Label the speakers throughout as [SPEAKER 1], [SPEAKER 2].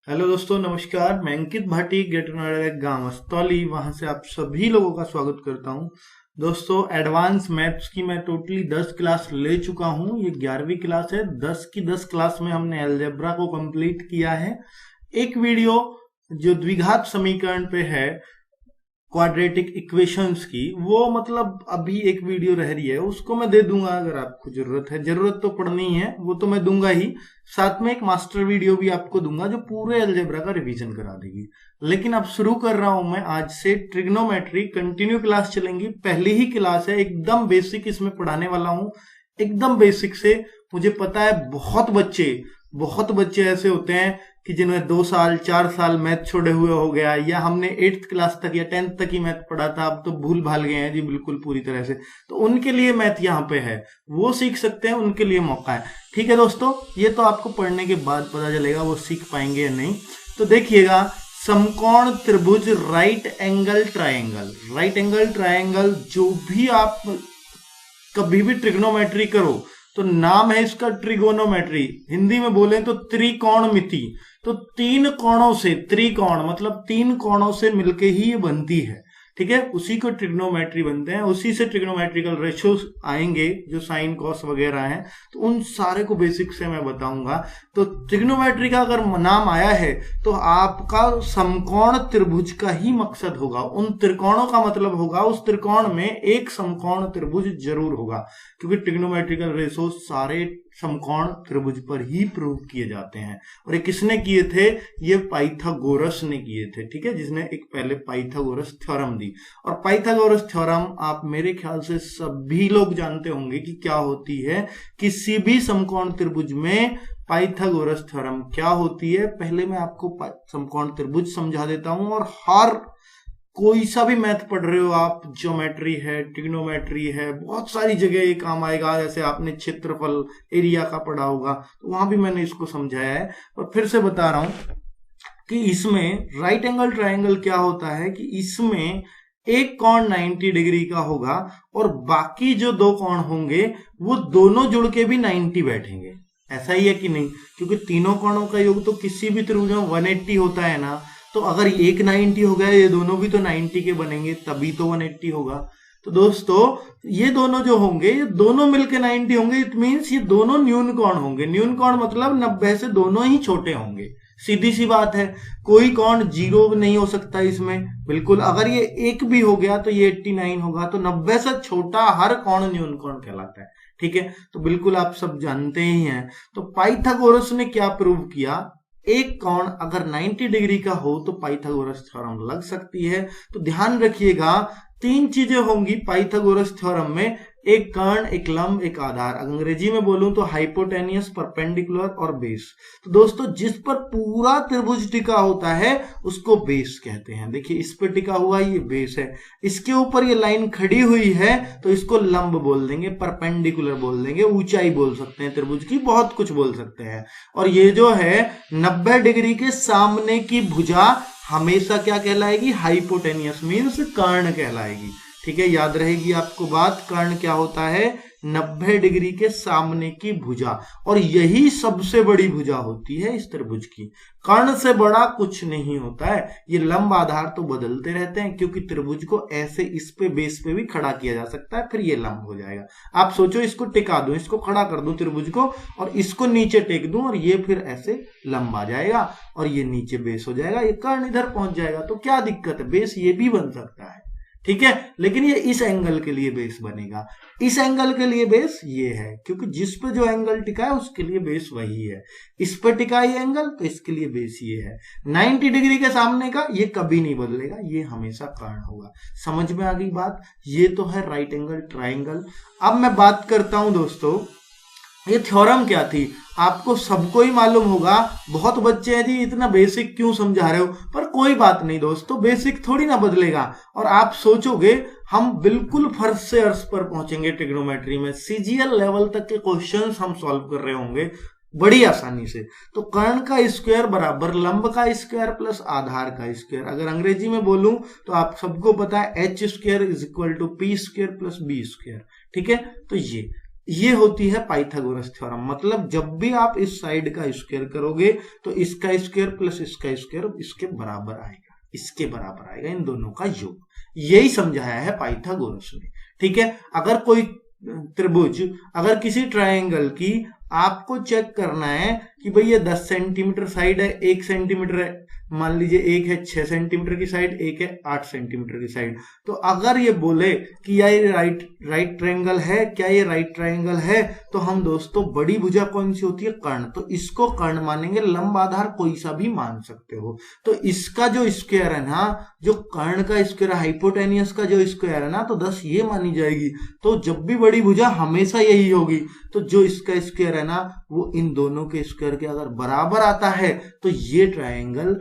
[SPEAKER 1] Hello दोस्तों, नमस्कार। मैं अंकित भाटी, गेट नोएडा गांव अस्तौली, वहां से आप सभी लोगों का स्वागत करता हूं। दोस्तों, एडवांस मैथ्स की मैं टोटली 10 क्लास ले चुका हूं। ये 11वीं क्लास है। 10 की 10 क्लास में हमने अलजेब्रा को कंप्लीट किया है। एक वीडियो जो द्विघात समीकरण पे है, क्वाड्रेटिक इक्वेशंस की, वो मतलब अभी एक वीडियो रह रही है, उसको मैं दे दूंगा। अगर आपको जरूरत है, जरूरत तो पड़नी है, वो तो मैं दूंगा ही। साथ में एक मास्टर वीडियो भी आपको दूंगा जो पूरे अलजेब्रा का रिवीजन करा देगी। लेकिन अब शुरू कर रहा हूं मैं आज से ट्रिग्नोमेट्री। कंटिन्यू क्लास चलेंगी। पहली ही क्लास है, एकदम बेसिक इसमें पढ़ाने वाला हूं, एकदम बेसिक से। मुझे पता है बहुत बच्चे ऐसे होते हैं कि जिन्हें 2 साल 4 साल मैथ छोड़े हुए हो गया, या हमने 8th क्लास तक या 10th तक ही मैथ पढ़ा था, अब तो भूल भाल गए हैं जी बिल्कुल पूरी तरह से। तो उनके लिए मैथ यहाँ पे है, वो सीख सकते हैं, उनके लिए मौका है। ठीक है दोस्तों, ये तो आपको पढ़ने के बाद पता चलेगा वो सीख पाएंगे या नहीं। तो देखिएगा, समकोण त्रिभुज, राइट एंगल ट्रायंगल, जो भी आप कभी भी ट्रिग्नोमेट्री करो तो नाम है इसका ट्रिगोनोमेट्री। हिंदी में बोले तो त्रिकोणमिति। तो 3 कोणों से, त्रिकोण मतलब 3 कोणों से मिलके ही ये बनती है। ठीक है, उसी को ट्रिग्नोमेट्री बनते हैं, उसी से ट्रिग्नोमेट्रिकल रेशियोज आएंगे जो साइन कॉस वगैरह हैं। तो उन सारे को बेसिक से मैं बताऊंगा। तो ट्रिग्नोमेट्री का अगर नाम आया है तो आपका समकोण त्रिभुज का ही मकसद होगा। उन त्रिकोणों का मतलब होगा उस त्रिकोण में एक समकोण त्रिभुज जरूर होगा, क्योंकि ट्रिग्नोमेट्रिकल रेशियोज सारे समकोण त्रिभुज पर ही प्रूव किए जाते हैं। और ये किसने किए थे? ये पाइथागोरस ने किए थे। ठीक है, जिसने एक पहले पाइथागोरस थ्योरम दी। और पाइथागोरस थ्योरम आप मेरे ख्याल से सभी लोग जानते होंगे कि क्या होती है। किसी भी समकोण त्रिभुज में पाइथागोरस थ्योरम क्या होती है, पहले मैं आपको समकोण त्रिभुज समझा देता हूं। और हर कोई सा भी मैथ पढ़ रहे हो आप, ज्योमेट्री है, ट्रिग्नोमेट्री है, बहुत सारी जगह ये काम आएगा। जैसे आपने क्षेत्रफल, एरिया का पढ़ा होगा, तो वहां भी मैंने इसको समझाया है। और फिर से बता रहा हूं कि इसमें राइट एंगल ट्रायंगल क्या होता है कि इसमें एक कोण 90 डिग्री का होगा और बाकी जो 2 कोण होंगे वो दोनों जुड़ के भी 90 बैठेंगे। ऐसा ही है कि नहीं? क्योंकि तीनों कोणों का योग तो किसी भी त्रिभुज में 180 होता है ना। तो अगर एक 90 हो गया, ये दोनों भी तो 90 के बनेंगे, तभी तो 180 होगा। तो दोस्तों, ये दोनों जो होंगे, ये दोनों मिलके 90 होंगे। इट मीन्स ये दोनों न्यून कोण होंगे। न्यून कोण मतलब 90 से दोनों ही छोटे होंगे। सीधी सी बात है, कोई कोण 0 नहीं हो सकता इसमें, बिल्कुल। अगर ये 1 भी हो गया तो ये 89 होगा। तो 90 से छोटा हर कोण न्यून कोण कहलाता है। ठीक है, तो बिल्कुल आप सब जानते ही हैं। तो पाइथागोरस ने क्या प्रूव किया? एक कोण अगर 90 डिग्री का हो तो पाइथागोरस थ्योरम लग सकती है। तो ध्यान रखिएगा, 3 चीजें होंगी पाइथागोरस थ्योरम में: एक कर्ण, एक लंब, एक आधार। अंग्रेजी में बोलूं तो हाइपोटेनियस, परपेंडिकुलर और बेस। तो दोस्तों, जिस पर पूरा त्रिभुज टिका होता है उसको बेस कहते हैं। देखिए, इस पर टिका हुआ ये बेस है। इसके ऊपर ये लाइन खड़ी हुई है तो इसको लंब बोल देंगे, परपेंडिकुलर बोल देंगे, ऊंचाई बोल सकते हैं त्रिभुज की, बहुत कुछ बोल सकते हैं। और ये जो है 90 डिग्री के सामने की भुजा हमेशा क्या कहलाएगी? हाइपोटेनियस मीन्स कर्ण कहलाएगी। ठीक है, याद रहेगी आपको बात। कर्ण क्या होता है? 90 डिग्री के सामने की भुजा। और यही सबसे बड़ी भुजा होती है इस त्रिभुज की। कर्ण से बड़ा कुछ नहीं होता है। ये लंब आधार तो बदलते रहते हैं, क्योंकि त्रिभुज को ऐसे इस पे बेस पे भी खड़ा किया जा सकता है, फिर ये लंब हो जाएगा। आप सोचो, इसको टिका दूं, इसको खड़ा कर दूं त्रिभुज को, और इसको नीचे टेक दूं, और ये फिर ऐसे लंब आ जाएगा, और ये नीचे बेस हो जाएगा, ये कर्ण इधर पहुंच जाएगा। तो क्या दिक्कत है? बेस ये भी बन सकता है। ठीक है, लेकिन ये इस एंगल के लिए बेस बनेगा। इस एंगल के लिए बेस ये है, क्योंकि जिस पे जो एंगल टिका है उसके लिए बेस वही है। इस पे टिका ये एंगल, तो इसके लिए बेस ये है। 90 डिग्री के सामने का ये कभी नहीं बदलेगा, ये हमेशा कर्ण होगा। समझ में आ गई बात? ये तो है राइट एंगल ट्रायंगल। अब मैं बात करता हूं दोस्तों, ये थ्योरम क्या थी? आपको सबको ही मालूम होगा। बहुत बच्चे हैं जी, इतना बेसिक क्यों समझा रहे हो? पर कोई बात नहीं दोस्तों, बेसिक थोड़ी ना बदलेगा। और आप सोचोगे हम बिल्कुल फर्श से अर्श पर पहुंचेंगे ट्रिग्नोमेट्री में, सीजीएल लेवल तक के क्वेश्चंस हम सॉल्व कर रहे होंगे बड़ी आसानी से। तो कर्ण का स्क्वायर बराबर लंब का स्क्वायर प्लस आधार का स्क्वायर। अगर अंग्रेजी में बोलूं तो आप सबको पता है h² is equal to p² plus b²। ठीक है, तो ये ये होती है पाइथागोरस थ्योरम। मतलब जब भी आप इस साइड का स्क्वायर करोगे तो इसका स्क्वायर प्लस इसका स्क्वायर इसके बराबर आएगा, इसके बराबर आएगा, इन दोनों का योग। यही समझाया है पाइथागोरस ने। ठीक है, अगर कोई त्रिभुज, अगर किसी ट्रायंगल की आपको चेक करना है कि भाई ये 10 सेंटीमीटर साइड है, 1 सेंटीमीटर है, मान लीजिए एक है 6 सेंटीमीटर की साइड, एक है 8 सेंटीमीटर की साइड, तो अगर ये बोले कि या ये राइट ट्रायंगल है, क्या ये राइट ट्रायंगल है, तो हम दोस्तों बड़ी भुजा कौन सी होती है, कर्ण, तो इसको कर्ण मानेंगे। लंब आधार कोई सा भी मान सकते हो। तो इसका जो स्क्वायर है ना, जो कर्ण का स्क्वायर, हाइपोटेनियस का जो स्क्वायर है ना, तो 10 ये मानी जाएगी। तो जब भी बड़ी भुजा हमेशा यही होगी। तो जो इसका स्क्वायर है ना, वो इन दोनों के स्क्वायर के अगर बराबर आता है तो ये ट्रायंगल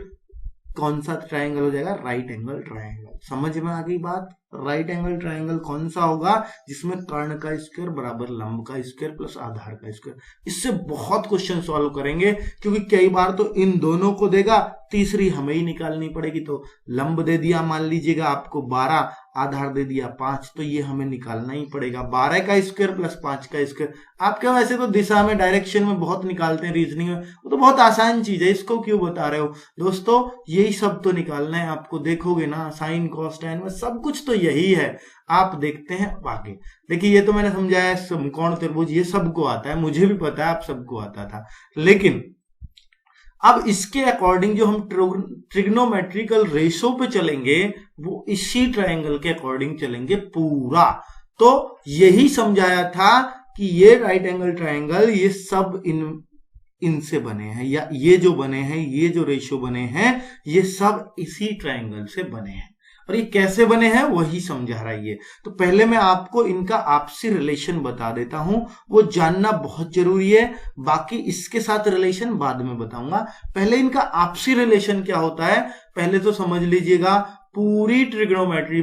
[SPEAKER 1] कौन सा ट्रायंगल हो जाएगा, राइट एंगल ट्रायंगल। समझ में आ गई बात। राइट एंगल ट्रायंगल कौन सा होगा, जिसमें कर्ण का स्क्वायर बराबर लंब का स्क्वायर प्लस आधार का स्क्वायर। इससे बहुत क्वेश्चन सॉल्व करेंगे, क्योंकि कई बार तो इन दोनों को देगा, तीसरी हमें ही निकालनी पड़ेगी। तो लंब दे दिया मान लीजिएगा आपको 12, आधार दे दिया 5, तो ये हमें निकालना ही पड़ेगा। 12 का स्क्वायर प्लस 5 का स्क्वायर। आप क्या वैसे तो दिशा में, डायरेक्शन में बहुत निकालते हैं रीजनिंग में, वो तो बहुत आसान चीज है, इसको क्यों बता रहे हो दोस्तों। यही सब तो निकालना है आपको। देखोगे ना साइन कॉस टैन में सब कुछ तो यही है। आप देखते हैं आगे। देखिए ये तो मैंने समझाया समकोण त्रिभुज, ये सबको आता है, मुझे भी पता है आप सबको आता था। लेकिन अब इसके अकॉर्डिंग जो हम ट्रिग्नोमेट्रिकल रेशो पे चलेंगे, वो इसी ट्रायंगल के अकॉर्डिंग चलेंगे पूरा। तो यही समझाया था कि ये राइट एंगल ट्रायंगल, ये सब इनसे बने हैं, या ये जो बने हैं, ये जो रेशो बने हैं, ये सब इसी ट्रायंगल से बने हैं। और ये कैसे बने हैं वही समझा रहा है ये। तो पहले मैं आपको इनका आपसी रिलेशन बता देता हूं, वो जानना बहुत जरूरी है। बाकी इसके साथ रिलेशन बाद में बताऊंगा। पहले इनका आपसी रिलेशन क्या होता है, पहले तो समझ लीजिएगा। पूरी ट्रिग्नोमेट्री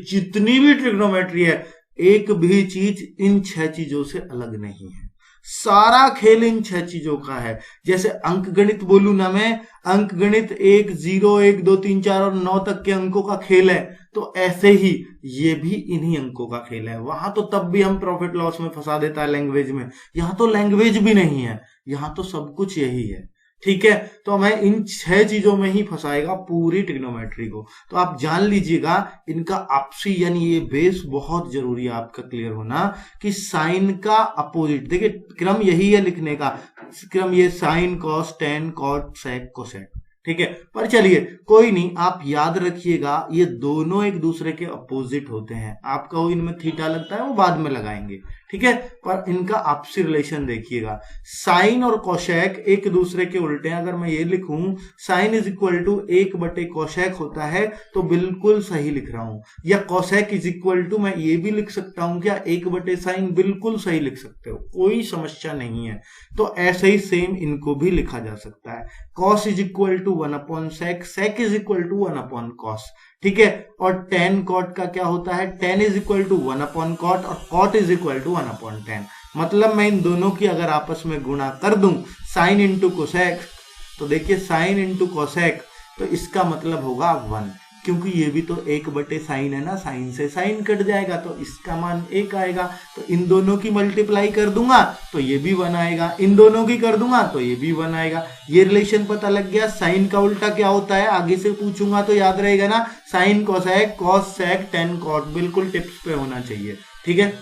[SPEAKER 1] जितनी भी ट्रिग्नोमेट्री है, एक भी चीज इन 6 चीजों से अलग नहीं है। सारा खेल इन 6 चीजों का है। जैसे अंक गणित बोलू ना मैं, अंक गणित 1, 0, 1, 2, 3, 4 और 9 तक के अंकों का खेल है, तो ऐसे ही ये भी इन्हीं अंकों का खेल है। वहां तो तब भी हम प्रॉफिट लॉस में फंसा देता है लैंग्वेज में, यहां तो लैंग्वेज भी नहीं है, यहां तो सब कुछ यही है। ठीक है, तो हमें इन 6 चीजों में ही फंसाएगा पूरी ट्रिग्नोमेट्री को। तो आप जान लीजिएगा इनका आपसी, यानी ये बेस बहुत जरूरी है आपका क्लियर होना, कि साइन का अपोजिट। देखिए क्रम यही है लिखने का, क्रम ये sine cos tan cot sec cosec. ठीक है, पर चलिए कोई नहीं, आप याद रखिएगा ये दोनों एक दूसरे के अपोजिट होते हैं। आपका वो इनमें थीटा लगता है, वो बाद में लगाएंगे। ठीक है, पर इनका आपसी रिलेशन देखिएगा। साइन और कोशेक एक दूसरे के उल्टे हैं। अगर मैं ये लिखूं साइन इज इक्वल टू 1/कोशेक होता है, तो बिल्कुल सही लिख रहा हूं। या कोशेक इज इक्वल टू, मैं ये भी लिख सकता हूं क्या, 1/साइन, बिल्कुल सही लिख सकते हो, कोई समस्या नहीं है। तो ऐसे ही सेम इनको भी लिखा जा सकता है। कॉस इज इक्वल टू 1/सेक, सेक इज इक्वल टू 1/कॉस। ठीक है, और टेन कॉट का क्या होता है, टेन इज इक्वल टू 1/कॉट और कॉट इज इक्वल टू 1/10। मतलब मैं इन दोनों की अगर आपस में गुणा कर दूं, साइन इंटू कोसेक, तो देखिए साइन इंटू कोसेक, तो इसका मतलब होगा 1, क्योंकि ये भी तो 1/साइन है ना, साइन से साइन कट जाएगा तो इसका मान 1 आएगा। तो इन दोनों की मल्टीप्लाई कर दूंगा तो ये भी 1 आएगा, इन दोनों की कर दूंगा तो ये भी 1 आएगा। ये रिलेशन पता लग गया। साइन का उल्टा क्या होता है, आगे से पूछूंगा तो याद रहेगा ना, sine cosec, cos sec, tan cot, बिल्कुल टिप्स पे होना चाहिए। ठीक है,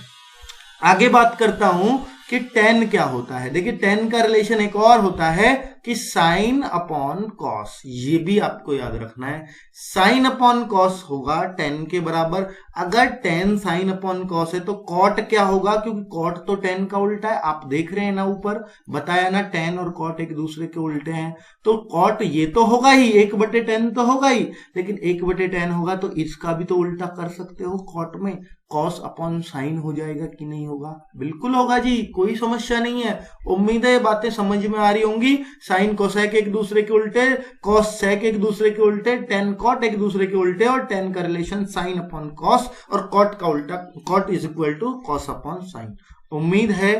[SPEAKER 1] आगे बात करता हूं कि टेन क्या होता है। देखिए टेन का रिलेशन एक और होता है कि साइन अपॉन कॉस, ये भी आपको याद रखना है। साइन अपॉन कॉस होगा टेन के बराबर। अगर टेन साइन अपॉन कॉस है तो कॉट क्या होगा, क्योंकि कॉट तो टेन का उल्टा है। आप देख रहे हैं ना, ऊपर बताया ना, टेन और कॉट एक दूसरे के उल्टे हैं, तो कॉट ये तो होगा ही, 1/10 तो होगा ही, लेकिन 1/10 होगा तो इसका भी तो उल्टा कर सकते हो कॉट में, कॉस अपॉन साइन हो जाएगा कि नहीं होगा, बिल्कुल होगा जी, कोई समस्या नहीं है। उम्मीद है ये बातें समझ में आ रही होंगी। साइन कोसेक एक दूसरे के उल्टे, कॉस सेक एक दूसरे के उल्टे, टेन कॉट एक दूसरे के उल्टे, और टेन का रिलेशन साइन अपॉन कॉस, और कॉट का उल्टा, cot is equal to cos upon sine. उम्मीद है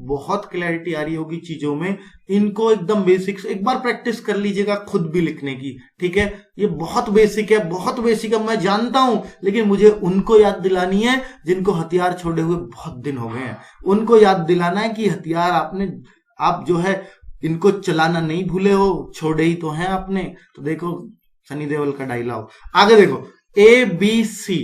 [SPEAKER 1] बहुत क्लैरिटी आ रही होगी चीजों में। इनको एकदम बेसिक्स एक बार प्रैक्टिस कर लीजिएगा खुद भी लिखने की, ठीक है। ये बहुत बेसिक है, बहुत बेसिक है, मैं जानता हूं, लेकिन मुझे उनको याद दिलानी है जिनको हथियार छोड़े हुए बहुत दिन हो गए हैं। उनको याद दिलाना है कि हथियार आप जो है इनको चलाना नहीं भूले हो, छोड़े ही तो हैं आपने। तो देखो सनी देओल का डायलॉग, आगे देखो ABC,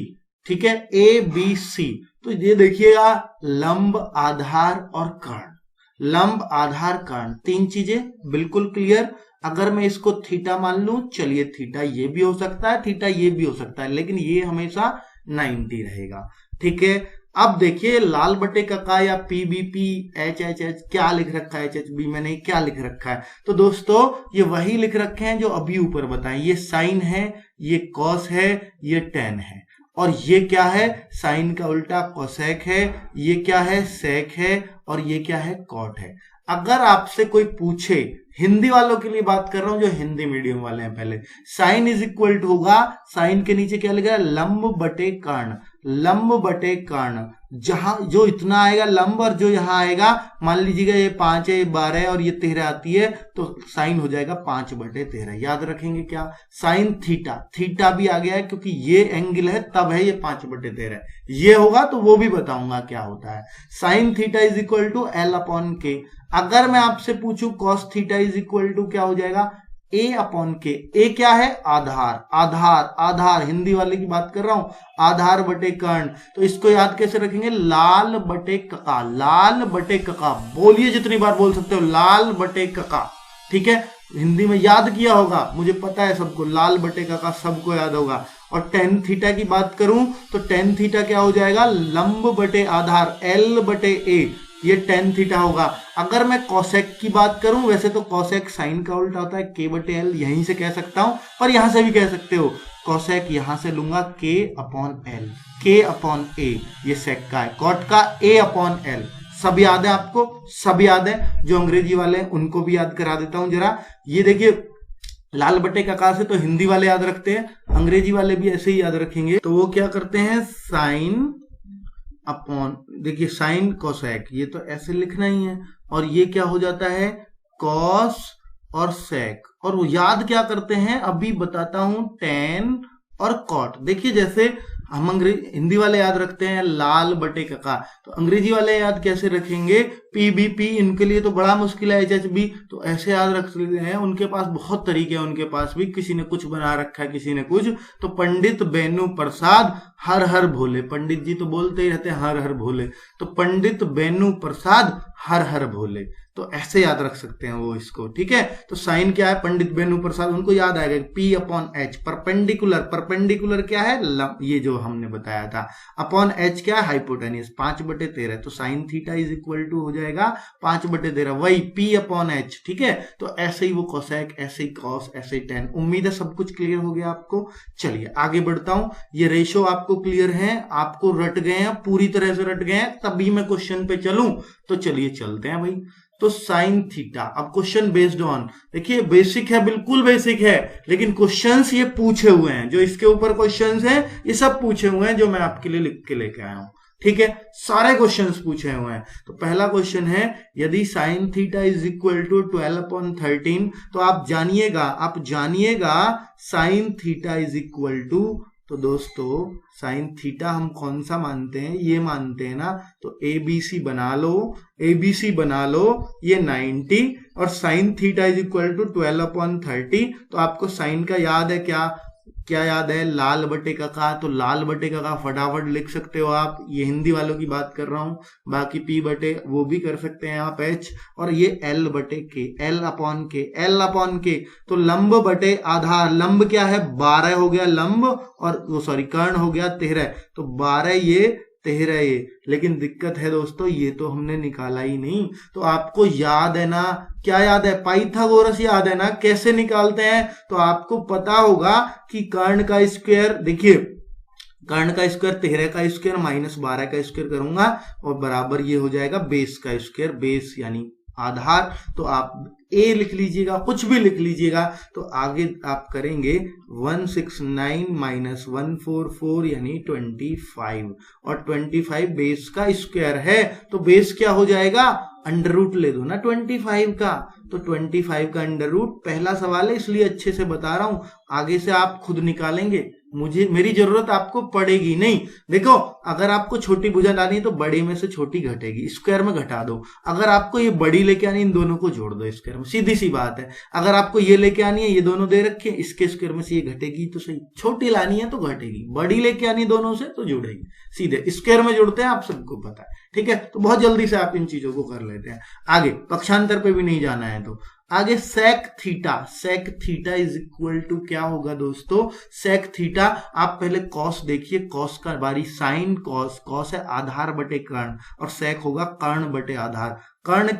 [SPEAKER 1] ठीक है, ABC। तो ये देखिएगा लंब, आधार और कर्ण। लंब, आधार, कर्ण, तीन चीजें बिल्कुल क्लियर। अगर मैं इसको थीटा मान लूं, चलिए थीटा ये भी हो सकता है, थीटा ये भी हो सकता है, लेकिन ये हमेशा 90 रहेगा, ठीक है। अब देखिए लाल बटे का या PBP, HHH क्या लिख रखा है, HHB मैंने क्या लिख रखा है। तो दोस्तों ये वही लिख रखे हैं जो अभी ऊपर बताएं। ये साइन है, ये कॉस है, ये टेन है, और ये क्या है, साइन का उल्टा कोसेक है, ये क्या है, सेक है, और ये क्या है, कॉट है। अगर आपसे कोई पूछे, हिंदी वालों के लिए बात कर रहा हूं जो हिंदी मीडियम वाले हैं, पहले साइन इज इक्वल टू होगा, साइन के नीचे क्या लिखा है, लंब बटे कर्ण। लंब बटे कर्ण, जहां जो इतना आएगा लंब और जो यहां आएगा, मान लीजिएगा ये 5 है, ये 12 है और ये 13 आती है, तो साइन हो जाएगा 5 बटे 13। याद रखेंगे क्या, साइन थीटा, थीटा भी आ गया है क्योंकि ये एंगल है तब है ये 5 बटे 13। ये होगा तो वो भी बताऊंगा क्या होता है। Sine theta is equal to L upon K. अगर मैं आपसे पूछूं cos theta is equal to क्या हो जाएगा, A अपॉन के। ए क्या है, आधार, आधार, आधार, हिंदी वाले की बात कर रहा हूं, आधार बटे कर्ण। तो इसको याद कैसे रखेंगे, लाल बटे कका, लाल बटे कका। बोलिए जितनी बार बोल सकते हो, लाल बटे कका, ठीक है। हिंदी में याद किया होगा, मुझे पता है सबको, लाल बटे कका सबको याद होगा। और टेन थीटा की बात करूं तो टेन थीटा क्या हो जाएगा, लंब बटे आधार, L बटे A, ये टेन थीटा होगा। अगर मैं कोसेक की बात करूं, वैसे तो कोसेक साइन का उल्टा होता है, K बटे L, यहीं से कह सकता हूं, पर यहां से भी कह सकते हो। कोसेक यहां से लूंगा K upon L, K upon A, ये सेक का है, कॉट का A अपॉन L। सब याद है आपको, सब याद है। जो अंग्रेजी वाले हैं उनको भी याद करा देता हूं जरा। ये देखिए लाल बटे कका से तो हिंदी वाले याद रखते हैं, अंग्रेजी वाले भी ऐसे ही याद रखेंगे। तो वो क्या करते हैं, साइन अपॉन, देखिए साइन कोसेक, ये तो ऐसे लिखना ही है, और ये क्या हो जाता है, कॉस और सेक। और वो याद क्या करते हैं, अभी बताता हूं, टेन और कॉट। देखिए जैसे हम हिंदी वाले याद रखते हैं लाल बटे कका, तो अंग्रेजी वाले याद कैसे रखेंगे, PBP, इनके लिए तो बड़ा मुश्किल है, HHB, तो ऐसे याद रख लेते हैं। उनके पास बहुत तरीके हैं, उनके पास भी, किसी ने कुछ बना रखा है, किसी ने कुछ। तो पंडित बेनू प्रसाद हर हर भोले, पंडित जी तो बोलते ही रहते हैं हर हर भोले, तो पंडित बेनू प्रसाद हर हर भोले, तो ऐसे याद रख सकते हैं वो इसको, ठीक है। तो साइन क्या है, पंडित बेनू प्रसाद, उनको याद आएगा P upon H, perpendicular, perpendicular क्या है, ये जो हमने बताया था, अपॉन H क्या है, हाइपोटेनियस, 5 बटे 13। तो sine theta is equal to हो जाएगा 5 बटे 13, वही P अपॉन H, ठीक है। तो ऐसे ही वो कोसेक, ऐसे ही कॉस, ऐसे ही टेन। उम्मीद है सब कुछ क्लियर हो गया आपको। चलिए आगे बढ़ता हूं, ये रेशो आपको क्लियर है, आपको रट गए हैं, पूरी तरह से रट गए हैं, तभी मैं क्वेश्चन पे चलूं। तो चलिए चलते हैं भाई। तो साइन थीटा, अब क्वेश्चन बेस्ड ऑन, देखिए बेसिक है, बिल्कुल बेसिक है, लेकिन क्वेश्चंस ये पूछे हुए हैं, जो इसके ऊपर क्वेश्चंस हैं ये सब पूछे हुए हैं, जो मैं आपके लिए लिख के लेके आया हूं, ठीक है। सारे क्वेश्चंस पूछे हुए हैं। तो पहला क्वेश्चन है, यदि sine theta is equal to 12 upon 13, तो आप जानिएगा sine theta is equal to, तो दोस्तों साइन थीटा हम कौन सा मानते हैं, ये मानते हैं ना, तो ABC बना लो, ये 90, और sine theta is equal to 12 upon 30। तो आपको साइन का याद है क्या याद है, लाल बटे का, तो लाल बटे का फटाफट लिख सकते हो आप, ये हिंदी वालों की बात कर रहा हूं, बाकी P बटे वो भी कर सकते हैं आप H, और ये L बटे के, L अपॉन के। तो लंब बटे आधार, लंब क्या है, 12 हो गया लंब, और वो सॉरी कर्ण हो गया 13, तो 12 ये 13 ये, लेकिन दिक्कत है दोस्तों ये तो हमने निकाला ही नहीं। तो आपको याद है ना, क्या याद है, पाइथागोरस याद है ना, कैसे निकालते हैं। तो आपको पता होगा कि कर्ण का स्क्वायर, देखिए कर्ण का स्क्वायर 13 का स्क्वायर माइनस 12 का स्क्वायर करूंगा, और बराबर ये हो जाएगा बेस का स्क्वायर, बेस यानी आधार, तो आप ए लिख लीजिएगा, कुछ भी लिख लीजिएगा। तो आगे आप करेंगे 169 माइनस 144 यानी 25, और 25 बेस का स्क्वायर है, तो बेस क्या हो जाएगा, अंडर रूट ले दो ना 25 का, तो 25 का अंडर रूट। पहला सवाल है इसलिए अच्छे से बता रहा हूं, आगे से आप खुद निकालेंगे, मेरी जरूरत आपको पड़ेगी नहीं। देखो अगर आपको छोटी भुजा डालनी है तो बड़ी में से छोटी घटेगी, स्क्वायर में घटा दो। अगर आपको ये बड़ी लेके आनी है, इन दोनों को जोड़ दो स्क्वायर में, सीधी सी बात है। अगर आपको ये लेके आनी है, ये दोनों दे रखे हैं, इसके स्क्वायर में से ये घटेगी तो सही, छोटी लानी है तो घटेगी, बड़ी लेके आनी दोनों से तो जुड़ेगी, सीधे स्क्वायर में जुड़ते हैं, आप सबको पता है, ठीक है। तो बहुत जल्दी से आप इन चीजों को कर लेते हैं। आगे पक्षांतर पे भी नहीं जाना है, तो आगे sec theta is equal to क्या होगा दोस्तों, सेक थीटा। आप पहले कॉस देखिए, कॉस का बारी साइन कॉस है आधार बटे कर्ण, और सेक होगा कर्ण बटे आधार। कर्ण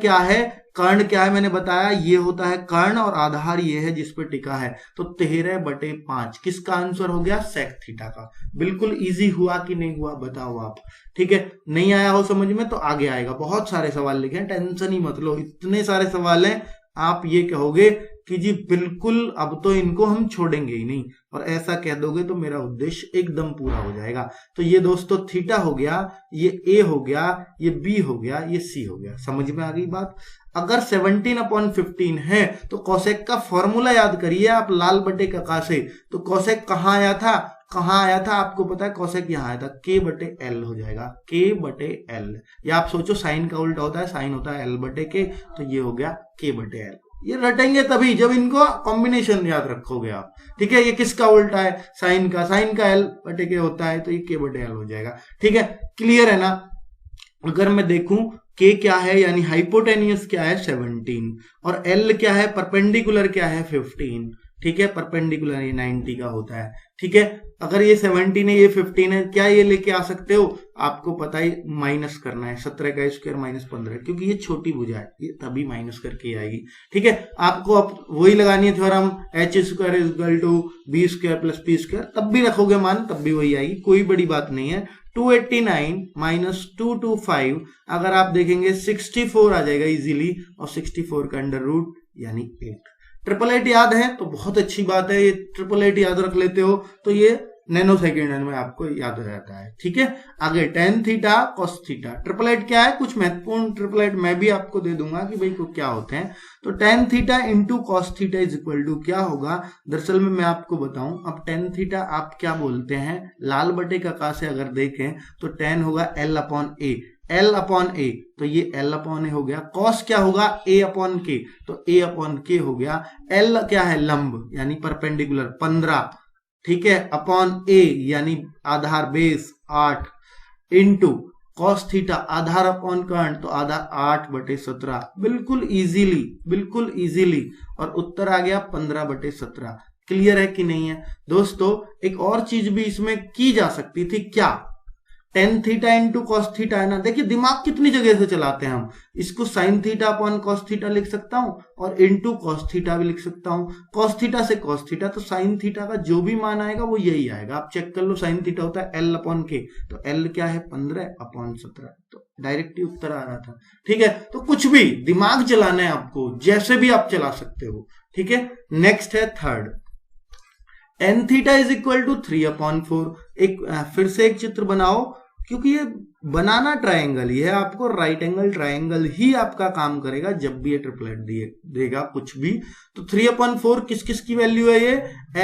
[SPEAKER 1] क्या है मैंने बताया, ये होता है कर्ण, और आधार ये है जिस पे टिका है, तो 13/5 किसका आंसर हो गया, सेक थीटा का। बिल्कुल इजी हुआ कि नहीं हुआ बताओ आप, ठीक है। नहीं आया हो समझ में तो आगे आएगा, बहुत सारे सवाल लिखे हैं, टेंशन ही मत लो, इतने सारे सवाल हैं। आप ये कहोगे कि जी बिल्कुल अब तो इनको हम छोड़ेंगे ही नहीं, और ऐसा कह दोगे तो मेरा उद्देश्य एकदम पूरा हो जाएगा। तो ये दोस्तों थीटा हो गया, ये ए हो गया, ये बी हो गया, ये सी हो गया। समझ में आ गई बात। अगर 17/15 है तो कोसेक का फॉर्मूला याद करिए आप, लाल बटे कका से। तो कोसेक कहाँ आया था आपको पता है, कोसेक यहाँ आया था, k बटे एल हो जाएगा, k बटे एल। या आप सोचो साइन का उल्टा होता है, साइन होता है एल बटे के, तो ये हो गया k बटे एल। ये रटेंगे तभी जब इनको कॉम्बिनेशन याद रखोगे आप, ठीक है। ये किसका उल्टा है, साइन का एल बटे के होता है, तो ये k बटे एल हो जाएगा, ठीक है। क्लियर है ना। अगर मैं देखूं k क्या है, यानी हाइपोटेनियस क्या है 17, और l क्या है, परपेंडिकुलर क्या है 15, ठीक है। परपेंडिकुलर ये 90 का होता है, ठीक है। अगर ये 17 है, ये 15 है, क्या ये लेके आ सकते हो, आपको पता ही माइनस करना है, 17 का स्क्वायर माइनस 15, क्योंकि ये छोटी भुजा है, ये तभी माइनस करके आएगी, ठीक है। आपको अब वही लगानी है theorem, h square is equal to B square plus P square, तब भी रखोगे मान, तब भी वही आएगी, कोई बड़ी बात नहीं है। 289 माइनस 225, अगर आप देखेंगे 64 आ जाएगा इजीली, और 64 का अंडर रूट यानी 8। 888 याद है तो बहुत अच्छी बात है, ये 888 याद रख लेते हो तो ये नैनो सेकेंड में आपको याद हो जाता है, ठीक है। आगे tan थीटा cos थीटा, 888 क्या है, कुछ महत्वपूर्ण 888 मैं भी आपको दे दूंगा कि भाई को क्या होते हैं। तो tan theta into cos theta is equal to क्या होगा, दरअसल में मैं आपको बताऊं, अब tan थीटा आप क्या बोलते हैं, लाल बटे का से अगर देखें तो tan होगा L अपॉन ए, तो ये L अपॉन ए हो गया। कॉस क्या होगा, A अपॉन के, तो A अपॉन के हो गया। L क्या है, लंब यानी परपेंडिकुलर 15, ठीक है, अपॉन ए यानी आधार बेस 8, इंटू कॉस थीटा आधार अपॉन कर्ण, तो आधार 8/17, बिल्कुल इजीली, और उत्तर आ गया 15/17। क्लियर है कि नहीं है दोस्तों। एक और चीज भी इसमें की जा सकती थी, क्या, tan theta into cos theta है ना। देखिए दिमाग कितनी जगह से चलाते हैं हम, इसको sign theta upon cos theta लिख सकता हूं, और इंटू कॉस थीटा भी लिख सकता हूं। कॉस थीटा से कॉस थीटा, तो साइन थीटा का जो भी मान आएगा वो यही आएगा। आप चेक कर लो, साइन थीटा होता है L अपॉन के, तो L क्या है 15/17, तो डायरेक्ट ही उत्तर आ रहा था, ठीक है। तो कुछ भी दिमाग चलाना है आपको, जैसे भी आप चला सकते हो, ठीक है। नेक्स्ट है third, tan theta is equal to 3/4। एक फिर से एक चित्र बनाओ, क्योंकि ये बनाना ट्रायंगल ही है, आपको राइट एंगल ट्रायंगल ही आपका काम करेगा जब भी ये ट्रिपलेट देगा कुछ भी। तो 3/4 किस किस की वैल्यू है, ये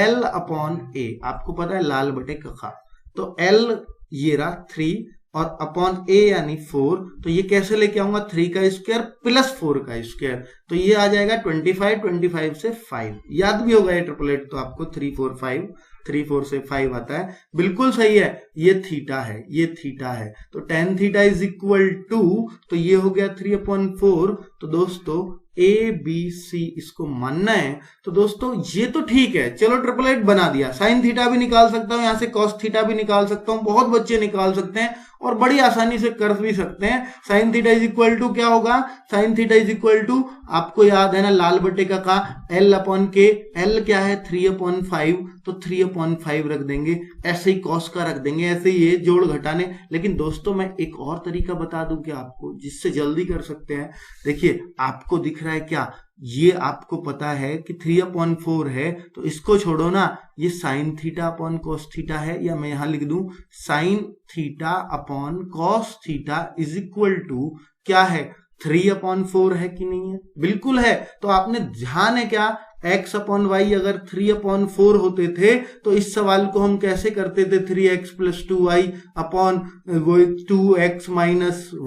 [SPEAKER 1] L अपॉन ए, आपको पता है लाल बटे कखा, तो L ये रहा 3 और अपॉन ए यानी 4, तो ये कैसे लेके आऊंगा, 3 का स्क्वायर प्लस 4 का स्क्वायर, तो ये आ जाएगा 25 से 5, याद भी होगा ये ट्रिपलेट तो आपको 3 4 5, 3 4 से 5 आता है, बिल्कुल सही है। ये थीटा है, तो tan theta is equal to, तो ये हो गया 3/4। तो दोस्तों ABC इसको मानना है, तो दोस्तों ये तो ठीक है, चलो ट्रिपलेट बना दिया, साइन थीटा भी निकाल सकता हूं, यहां से कॉस थीटा भी निकाल सकता हूं, बहुत बच्चे निकाल सकते हैं, और बड़ी आसानी से कर भी सकते हैं। Sine theta is equal to क्या होगा, sine theta is equal to, आपको याद है ना लाल बटे का एल अपॉन के, एल क्या है 3/5, तो 3/5 रख देंगे, ऐसे ही कॉस का रख देंगे, ऐसे ही ये जोड़ घटाने। लेकिन दोस्तों मैं एक और तरीका बता दूं क्या आपको, जिससे जल्दी कर सकते हैं। देखिए आपको दिख रहा है क्या, ये आपको पता है कि 3/4 है, तो इसको छोड़ो ना, ये sine theta upon cos theta है, या मैं यहां लिख दूं sine theta upon cos theta is equal to क्या है 3/4 है कि नहीं है, बिल्कुल है। तो आपने ध्यान है क्या, x अपॉन वाई अगर 3/4 होते थे तो इस सवाल को हम कैसे करते थे, 3x + 2y upon 2x -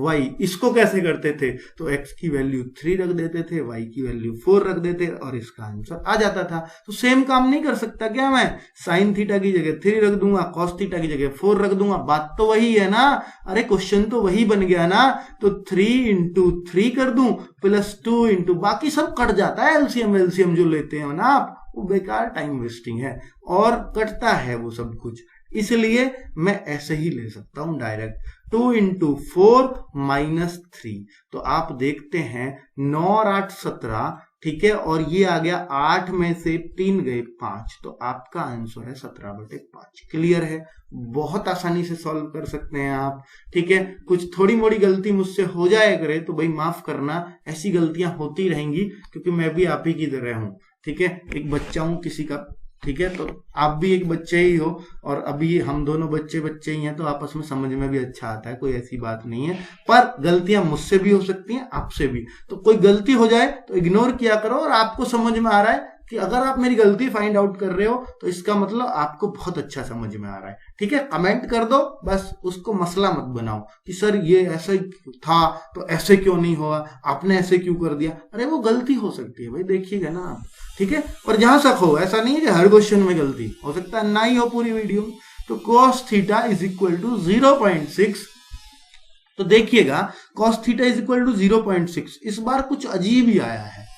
[SPEAKER 1] y, इसको कैसे करते थे, तो x की वैल्यू 3 रख देते थे, y की वैल्यू 4 रख देते और इसका आंसर आ जाता था। तो सेम काम नहीं कर सकता क्या मैं, साइन थीटा की जगह 3 रख दूंगा, कॉस थीटा की जगह 4 रख दूंगा, बात तो वही है ना, अरे क्वेश्चन तो वही बन गया ना। तो 3 × 3 कर दूं प्लस 2 × बाकी सब कट जाता है, एलसीएम जो लेते हो ना आप, वो बेकार टाइम वेस्टिंग है और कटता है वो सब कुछ, इसलिए मैं ऐसे ही ले सकता हूं डायरेक्ट 2 × 4 - 3। तो आप देखते हैं 9 और 8 17, ठीक है, और ये आ गया 8 में से 3 गए 5, तो आपका आंसर है 17/5। क्लियर है, बहुत आसानी से सॉल्व कर सकते हैं आप, ठीक है। कुछ थोड़ी मोड़ी गलती मुझसे हो जाए करे तो भाई माफ करना, ऐसी गलतियां होती रहेंगी क्योंकि मैं भी आप ही की तरह हूं, ठीक है, एक बच्चा हूं किसी का, ठीक है, तो आप भी एक बच्चे ही हो और अभी हम दोनों बच्चे ही हैं, तो आपस में समझ में भी अच्छा आता है, कोई ऐसी बात नहीं है। पर गलतियां मुझसे भी हो सकती हैं, आपसे भी, तो कोई गलती हो जाए तो इग्नोर किया करो, और आपको समझ में आ रहा है कि अगर आप मेरी गलती फाइंड आउट कर रहे हो तो इसका मतलब आपको बहुत अच्छा समझ में आ रहा है, ठीक है। कमेंट कर दो, बस उसको मसला मत बनाओ कि सर ये ऐसा था तो ऐसे क्यों नहीं हुआ, आपने ऐसे क्यों कर दिया, अरे वो गलती हो सकती है भाई, देखिएगा ना आप, ठीक है। पर जहां तक हो, ऐसा नहीं है कि हर क्वेश्चन में गलती हो सकता है, ना ही हो पूरी वीडियो में। तो cos theta is equal to 0.6, तो देखिएगा cos theta is equal to 0.6, इस बार कुछ अजीब ही आया है।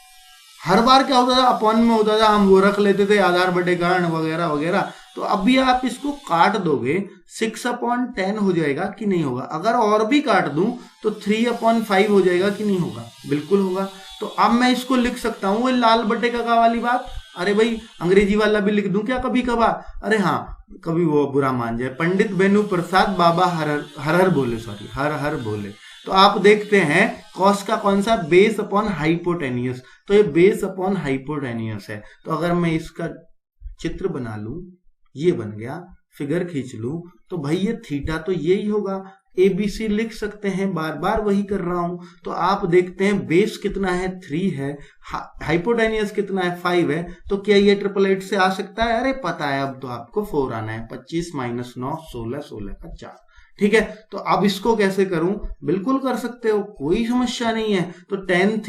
[SPEAKER 1] हर बार क्या होता था, अपॉन में होता था, हम वो रख लेते थे आधार बटे कारण वगैरह वगैरह। तो अभी आप इसको काट दोगे 6/10 हो जाएगा कि नहीं होगा, अगर और भी काट दूं तो 3/5 हो जाएगा कि नहीं होगा, बिल्कुल होगा। तो अब मैं इसको लिख सकता हूं, वो लाल बटे का वाली बात, अरे भाई अंग्रेजी वाला भी लिख दूं क्या कभी कभार, अरे हाँ कभी वो बुरा मान जाए, पंडित बेनू प्रसाद बाबा हर बोले, सॉरी हर बोले। तो आप देखते हैं कॉस का कौन सा, बेस अपॉन हाइपोटेनियस, तो ये बेस अपॉन हाइपोटेनियस है। तो अगर मैं इसका चित्र बना लूं, ये बन गया, फिगर खींच लूं, तो भाई ये थीटा तो यही होगा, ABC लिख सकते हैं, बार बार वही कर रहा हूं। तो आप देखते हैं बेस कितना है 3 है, हाइपोटेनियस कितना है 5 है, तो क्या ये 888 से आ सकता है, अरे पता है अब तो आपको 4 आना है, 25 - 9 16 16 का 4, ठीक है। तो अब इसको कैसे करूं, बिल्कुल कर सकते हो, कोई समस्या नहीं है। तो टेन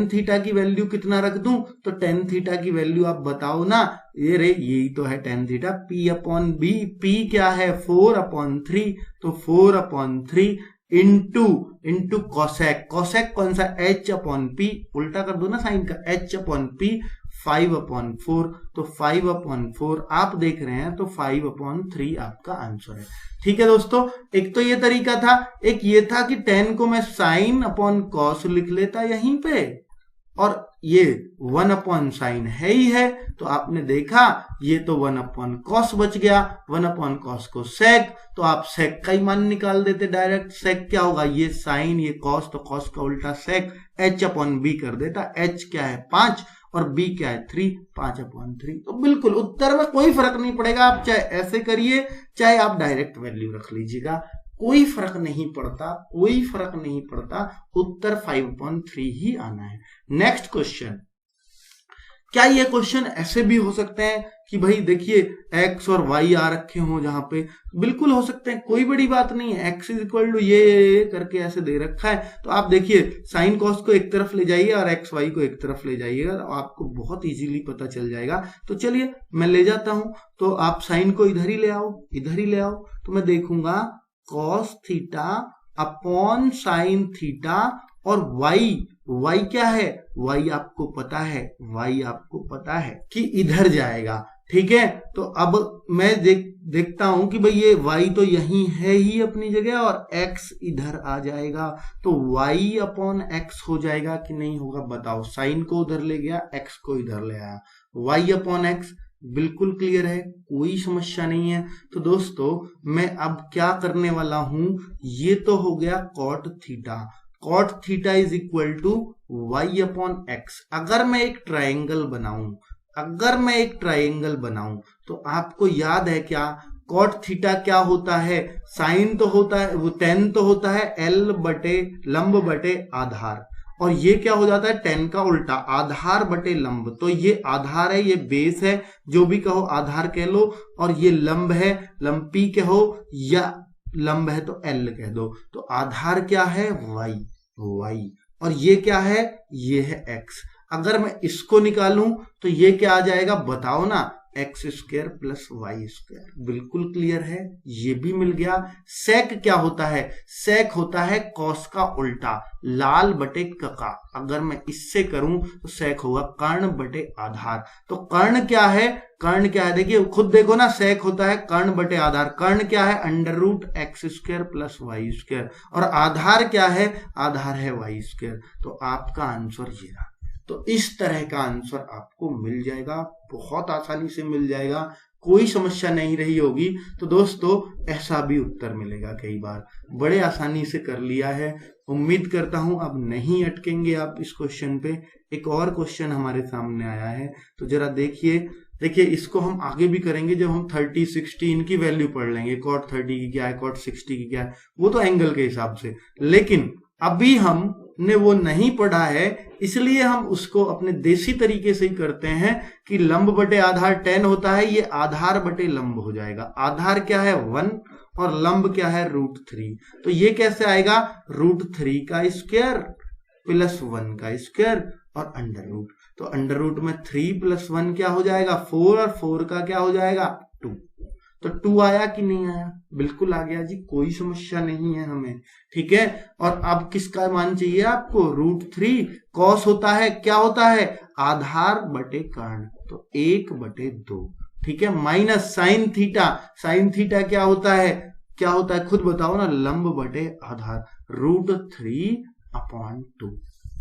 [SPEAKER 1] थीटा की वैल्यू कितना रख दूं, तो टेन थीटा की वैल्यू आप बताओ ना, ये रे यही तो है टेन थीटा, P/B, P क्या है 4/3, तो 4/3 इंटू कॉसेक, कॉसेक कौन सा H/P, उल्टा कर दो ना साइन का, H/P 5/4, तो 5/4 आप देख रहे हैं, तो 5/3 आपका आंसर है, ठीक है दोस्तों। एक तो ये तरीका था, एक ये था कि 10 को मैं साइन अपॉन कॉस लिख लेता यहीं पे, और ये 1/sin है ही है, तो आपने देखा ये तो 1/cos बच गया, 1/cos को sec, तो आप sec का ही मान निकाल देते डायरेक्ट, sec क्या होगा, ये sin ये cos, तो cos का उल्टा sec, H/B कर देता, H क्या है 5 और B क्या है 3, 5/3। तो बिल्कुल उत्तर में कोई फर्क नहीं पड़ेगा, आप चाहे ऐसे करिए चाहे आप डायरेक्ट वैल्यू रख लीजिएगा, कोई फर्क नहीं पड़ता, कोई फर्क नहीं पड़ता, उत्तर 5/3 ही आना है। नेक्स्ट क्वेश्चन, क्या ये क्वेश्चन ऐसे भी हो सकते हैं कि भाई देखिए x और y आ रखे हो जहां पे, बिल्कुल हो सकते हैं, कोई बड़ी बात नहीं है, x = ये करके ऐसे दे रखा है, तो आप देखिए साइन कॉस को एक तरफ ले जाइए और एक्स वाई को एक तरफ ले जाइएगा, तो आपको बहुत इजीली पता चल जाएगा। तो चलिए मैं ले जाता हूं, तो आप साइन को इधर ही ले आओ, इधर ही ले आओ, तो मैं देखूंगा cos theta upon sine theta, और y क्या है, y आपको पता है, y आपको पता है कि इधर जाएगा, ठीक है, तो अब मैं देखता हूं कि भाई ये y तो यही है ही अपनी जगह और x इधर आ जाएगा, तो y अपॉन x हो जाएगा कि नहीं होगा बताओ। साइन को उधर ले गया, x को इधर ले आया, y अपॉन x बिल्कुल क्लियर है, कोई समस्या नहीं है। तो दोस्तों मैं अब क्या करने वाला हूं, ये तो हो गया cot theta, cot theta is equal to y upon x। अगर मैं एक ट्राइंगल बनाऊं, तो आपको याद है क्या, कॉट थीटा क्या होता है, साइन तो होता है, वो टेन तो होता है l बटे लंब बटे आधार, और ये क्या हो जाता है टेन का उल्टा, आधार बटे लंब। तो ये आधार है, ये बेस है, जो भी कहो आधार कह लो, और ये लंब है, लंब p कहो, या लंब है तो l कह दो। तो आधार क्या है y, और ये क्या है, ये है x। अगर मैं इसको निकालूं तो ये क्या आ जाएगा बताओ ना, x square plus y square. बिल्कुल क्लियर है, ये भी मिल गया। सेक क्या होता है, सेक होता है कॉस का उल्टा, लाल बटे कका। अगर मैं इससे करूं तो सेक होगा कर्ण बटे आधार। तो कर्ण क्या है, कर्ण क्या है, देखिए खुद देखो ना, सेक होता है कर्ण बटे आधार। कर्ण क्या है, under root x square plus y square, और आधार क्या है, आधार है वाई स्क्वायर। तो आपका आंसर ये रहा। तो इस तरह का आंसर आपको मिल जाएगा, बहुत आसानी से मिल जाएगा, कोई समस्या नहीं रही होगी। तो दोस्तों ऐसा भी उत्तर मिलेगा, कई बार बड़े आसानी से कर लिया है। उम्मीद करता हूं अब नहीं अटकेंगे आप इस क्वेश्चन पे। एक और क्वेश्चन हमारे सामने आया है, तो जरा देखिए इसको हम आगे भी करेंगे जब हम 30, 60 इनकी वैल्यू पढ़ लेंगे, कॉट 30 की क्या है, कॉट 60 की क्या है, वो तो एंगल के हिसाब से। लेकिन अभी हमने वो नहीं पढ़ा है, इसलिए हम उसको अपने देसी तरीके से ही करते हैं कि लंब बटे आधार 10 होता है, ये आधार बटे लंब हो जाएगा। आधार क्या है 1 और लंब क्या है √3। तो ये कैसे आएगा, √3 का स्क्वायर प्लस 1 का स्क्वायर और अंडर रूट। तो अंडर रूट में 3 + 1 क्या हो जाएगा 4, और 4 का क्या हो जाएगा 2। तो 2 आया कि नहीं आया, बिल्कुल आ गया जी, कोई समस्या नहीं है हमें, ठीक है। और अब किसका मान चाहिए आपको, √3। कॉस होता है, क्या होता है, आधार बटे कर्ण, तो 1/2, ठीक है। Minus sine theta, sine theta क्या होता है खुद बताओ ना, लंब बटे आधार, √3/2।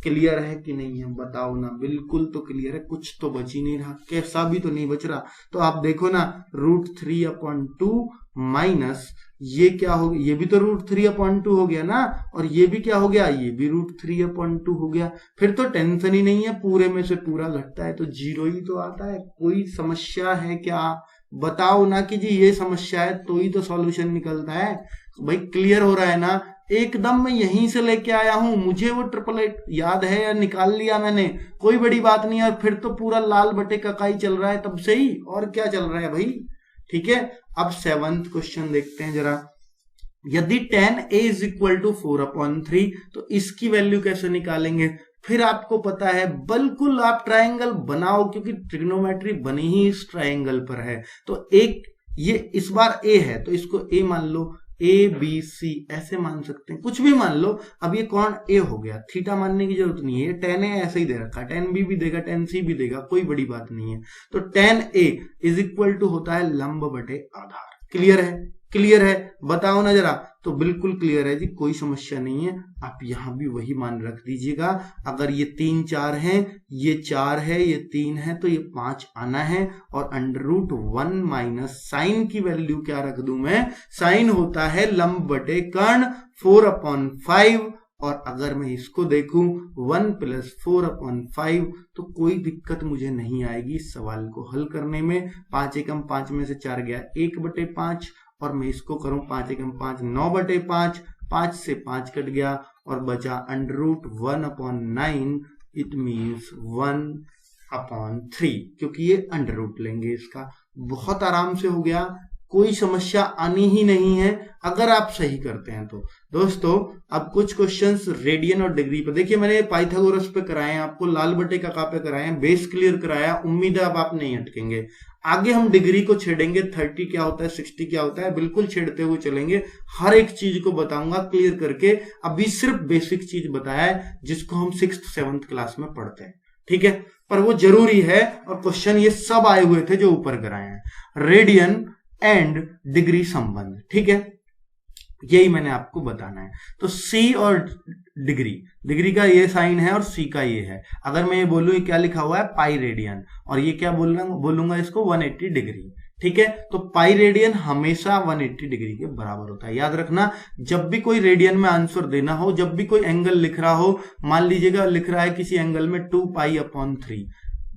[SPEAKER 1] क्लियर है कि नहीं है बताओ ना, बिल्कुल तो क्लियर है, कुछ तो बच ही नहीं रहा, कैसा भी तो नहीं बच रहा। तो आप देखो ना, √3/2 माइनस ये क्या हो गया, ये भी तो √3/2 हो गया ना, और ये भी क्या हो गया, ये भी √3/2 हो गया। फिर तो टेंशन ही नहीं है, पूरे में से पूरा घटता है तो 0 ही तो आता है। कोई समस्या है क्या, बताओ ना कि जी ये समस्या है, तो ही तो सॉल्यूशन निकलता है भाई। क्लियर हो रहा है ना, एकदम मैं यहीं से लेके आया हूं, मुझे वो 888 याद है या निकाल लिया मैंने, कोई बड़ी बात नहीं है। और फिर तो पूरा लाल बटे ककाई चल रहा है तब से ही, और क्या चल रहा है भाई, ठीक है। अब 7th क्वेश्चन देखते हैं जरा। यदि tan a = 4/3, तो इसकी वैल्यू कैसे निकालेंगे। फिर आपको पता है, बिल्कुल आप ट्रायंगल बनाओ, क्योंकि ट्रिग्नोमेट्री बनी ही इस ट्रायंगल पर है। तो एक ये इस बार a है, तो इसको a मान लो, ABC ऐसे मान सकते हैं, कुछ भी मान लो। अब ये कौन a हो गया, थीटा मानने की जरूरत नहीं है, tan a ऐसे ही दे रखा, tan b भी देगा, tan c भी देगा, कोई बड़ी बात नहीं है। तो tan a = होता है लंब बटे आधार। क्लियर है, बताओ ना जरा। तो बिल्कुल क्लियर है जी, कोई समस्या नहीं है। आप यहां भी वही मान रख दीजिएगा। अगर ये 3 4 है, ये 4 है, ये 3 है, तो ये 5 आना है। और √1 माइनस साइन की वैल्यू क्या रख दूं मैं, साइन होता है लंब बटे कर्ण 4/5। और अगर मैं इसको देखूं 1 + 4/5, तो कोई दिक्कत मुझे नहीं आएगी इस सवाल को हल करने में। 5 एकम 5 में से 4 गया 1/5, और मैं इसको करूं 5 एकम 5 9/5, 5 से 5 कट गया और बचा √1/9, इट मीन्स 1/3, क्योंकि ये अंडर रूट लेंगे इसका। बहुत आराम से हो गया, कोई समस्या आनी ही नहीं है अगर आप सही करते हैं तो। दोस्तों अब कुछ क्वेश्चंस रेडियन और डिग्री पे देखिए, मैंने पाइथागोरस पे कराए हैं, आपको लाल बटे कका पे कराए हैं, बेस क्लियर कराया, उम्मीद है अब आप नहीं अटकेंगे। आगे हम डिग्री को छेड़ेंगे, 30 क्या होता है, 60 क्या होता है, बिल्कुल छेड़ते हुए चलेंगे, हर एक चीज को बताऊंगा क्लियर करके। अभी सिर्फ बेसिक चीज बताया है जिसको हम 6th 7th क्लास में पढ़ते हैं, ठीक है, पर वो जरूरी है और क्वेश्चन ये सब आए हुए थे जो ऊपर कराए हैं। रेडियन एंड डिग्री संबंध, ठीक है, यही मैंने आपको बताना है। तो सी और डिग्री का ये साइन है और सी का ये है। अगर मैं ये बोलूं, ये क्या लिखा हुआ है, पाई रेडियन, और ये क्या बोलूंगा इसको 180 डिग्री, ठीक है। तो पाई रेडियन हमेशा 180 डिग्री के बराबर होता है। याद रखना, जब भी कोई रेडियन में आंसर देना हो, जब भी कोई एंगल लिख रहा हो, मान लीजिएगा लिख रहा है किसी एंगल में 2 पाई/3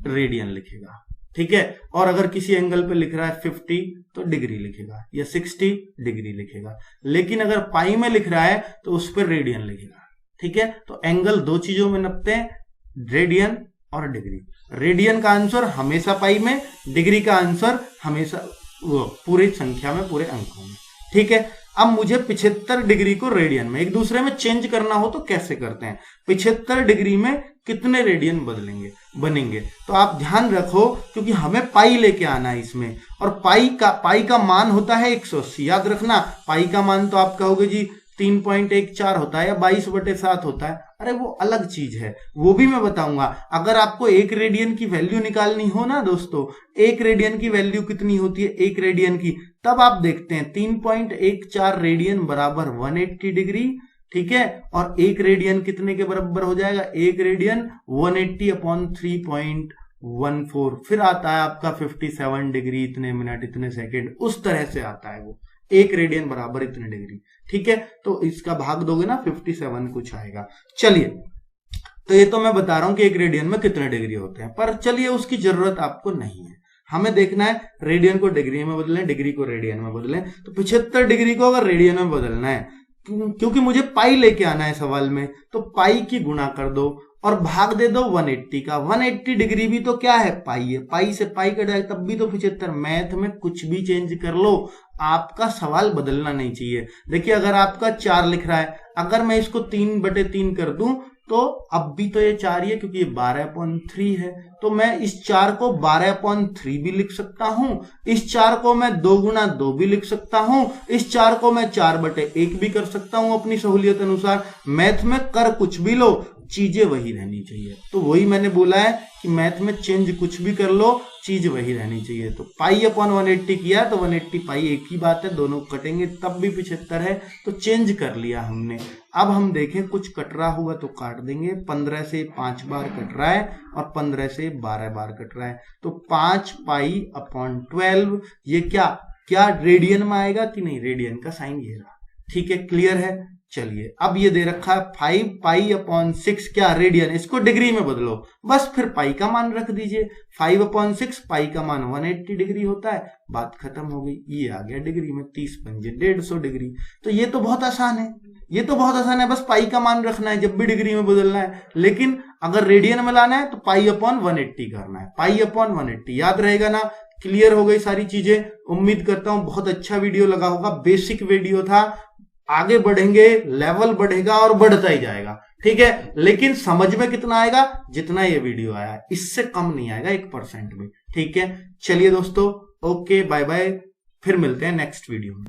[SPEAKER 1] रेडियन लिखेगा, ठीक है। और अगर किसी एंगल पे लिख रहा है 50 तो डिग्री लिखेगा, या 60 डिग्री लिखेगा। लेकिन अगर पाई में लिख रहा है तो उस पर रेडियन लिखेगा, ठीक है। तो एंगल दो चीजों में नपते हैं, रेडियन और डिग्री। रेडियन का आंसर हमेशा पाई में, डिग्री का आंसर हमेशा पूरी संख्या में, पूरे अंकों में, ठीक है। अब मुझे 75 डिग्री को रेडियन में एक दूसरे में चेंज करना हो तो कैसे करते हैं? 75 डिग्री में कितने रेडियन बनेंगे? तो आप ध्यान रखो, क्योंकि हमें पाई लेके आना है इसमें, और पाई का मान होता है 180। याद रखना, पाई का मान तो आप कहोगे जी 3.14 होता है या 22/7 होता है। अरे वो अलग चीज है, वो भी मैं बताऊंगा। अगर आपको एक रेडियन की वैल्यू निकालनी हो ना दोस्तों, एक रेडियन की वैल्यू कितनी होती है एक रेडियन की, तब आप देखते हैं 3.14 रेडियन बराबर 180 डिग्री, ठीक है। और एक रेडियन कितने के बराबर हो जाएगा? एक रेडियन 180/3.14, फिर आता है आपका 57 डिग्री, इतने मिनट, इतने सेकेंड, उस तरह से आता है वो, एक रेडियन बराबर इतने डिग्री, ठीक है। तो इसका भाग दोगे ना 57 कुछ आएगा। चलिए, तो ये तो मैं बता रहा हूं कि एक रेडियन में कितने डिग्री होते हैं, पर चलिए उसकी जरूरत आपको नहीं है। हमें देखना है रेडियन को डिग्री में बदलें, डिग्री को रेडियन में बदलें। तो 75 डिग्री को अगर रेडियन में बदलना है, क्योंकि मुझे पाई लेके आना है सवाल में, तो पाई की गुणा कर दो और भाग दे दो 180 का। 180 डिग्री भी तो क्या है? पाई है। पाई से पाई कट जाए तब भी तो 75। मैथ में कुछ भी चेंज कर लो, आपका सवाल बदलना नहीं चाहिए। देखिए, अगर आपका 4 लिख रहा है, अगर मैं इसको 3/3 कर दूं तो अब भी तो ये 4 ही है, क्योंकि ये 12/3 है। तो मैं इस 4 को 12/3 भी लिख सकता हूं, इस 4 को मैं 2 गुना 2 भी लिख सकता हूं, इस 4 को मैं 4/1 भी कर सकता हूं अपनी सहूलियत अनुसार। मैथ में कर कुछ भी लो, चीजें वही रहनी चाहिए। तो वही मैंने बोला है कि मैथ में चेंज कुछ भी कर लो, चीज वही रहनी चाहिए। तो पाई/180 किया तो 180 पाई एक ही बात है, दोनों कटेंगे तब भी 75 है, तो चेंज कर लिया हमने। अब हम देखें कुछ कट रहा हुआ तो काट देंगे। 15 से 5 बार कट रहा है और 15 से 12 बार कट रहा है, तो 5 पाई/12, ये क्या रेडियन में आएगा कि नहीं? रेडियन का साइन ये रहा, ठीक है, क्लियर है। चलिए, अब ये दे रखा है 5 पाई/6 क्या? रेडियन। इसको डिग्री में बदलो, बस फिर पाई का मान रख दीजिए। 5/6 पाई का मान 180 डिग्री होता है, बात खत्म हो गई। ये आ गया डिग्री में, 30×5 150 डिग्री। तो ये तो बहुत आसान है, ये तो बहुत आसान है, बस पाई का मान रखना है जब भी डिग्री में बदलना है। लेकिन अगर रेडियन में लाना है तो पाई/180 करना है, पाई/180। याद रहेगा ना? क्लियर हो गई सारी चीजें। उम्मीद करता हूं बहुत अच्छा वीडियो लगा होगा। बेसिक वीडियो था, आगे बढ़ेंगे, लेवल बढ़ेगा और बढ़ता ही जाएगा, ठीक है। लेकिन समझ में कितना आएगा? जितना ये वीडियो आया है, इससे कम नहीं आएगा 1% भी, ठीक है। चलिए दोस्तों, ओके, बाय बाय, फिर मिलते हैं नेक्स्ट वीडियो में।